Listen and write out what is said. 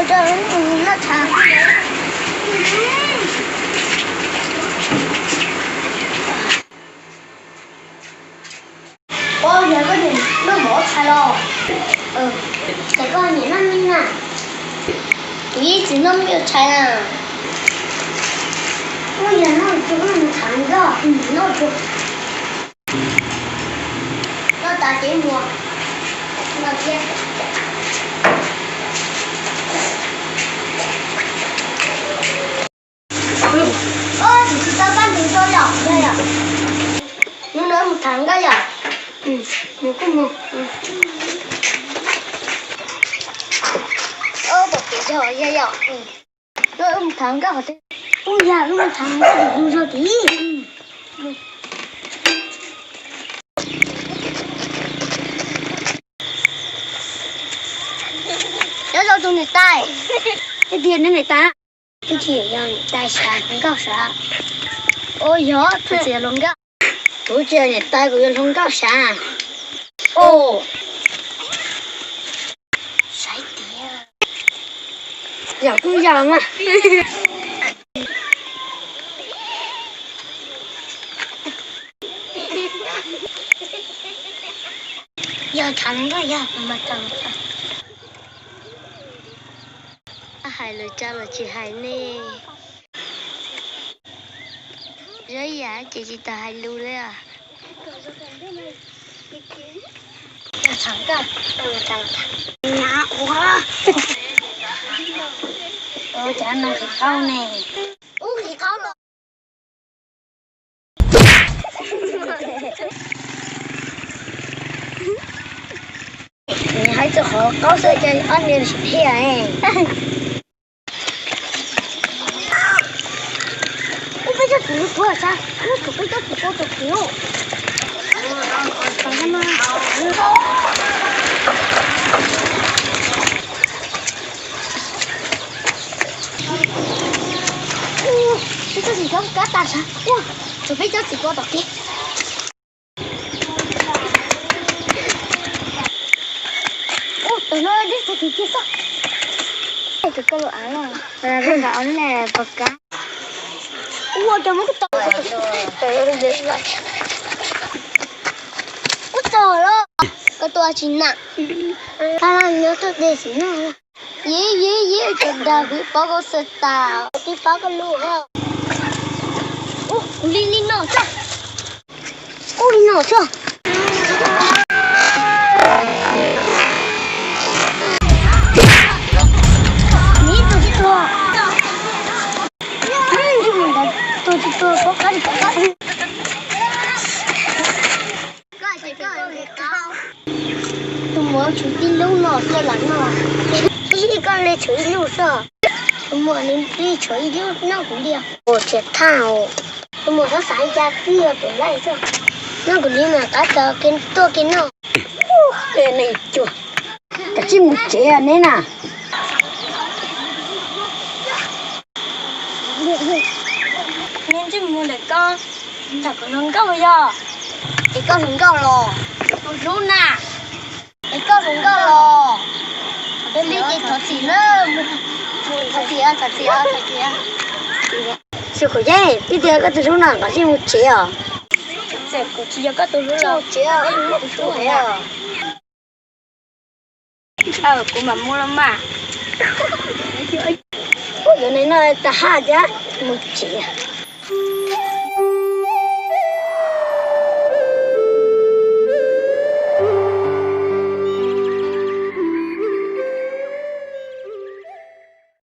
这人你那长。哦，原个你那毛菜了。这个你那命啊，你一直都没有菜啊。我原来就那么长的，那就。要打给我，那边。你到半瓶多了，对呀。你那么长个呀？你干嘛？我别叫我爷爷。那么长个好的。哦呀，那么长个的多少的？要找中你带，这天你带，这天让你带啥？你搞啥？哦哟，这些龙哥，不叫你带个龙搞啥？哦，谁的？要不要嘛？要长个呀，么长个。hai lời cha là chị hai nè rồi à chị ta hai lưu đấy à thằng cả thằng nhá quá cha nó thì câu nè thì câu rồi hãy cho họ có sợi dây anh nên sẽ hè你多少钱？我准备到几多少钱哦？看嘛，这个你叫给打啥？哇，准备叫几多少钱？等到你自己介绍。这个了完了，这个完了，不干。我怎么不走？我走了，个多少钱呢？你要做点什么？爷，真的会包个石头，你包个路哈。你拿着，你拿着。你自己做。多不干不干。我出去溜了，这人嘛，一个人出去溜啥？我你你出去溜那个溜，我去看哦。我说啥家子要回来着？那个里面大家跟多跟那。哎，那就，这怎么这样呢？你这么来讲，咋可能够呀？你够能够咯？我说呢，你够能够咯？你这头钱了，头钱。小可姐，你这个读书呢？我是没钱啊。这个只有个读书了，钱啊，我读书还啊。我们没了嘛。我原来那在哈家没钱。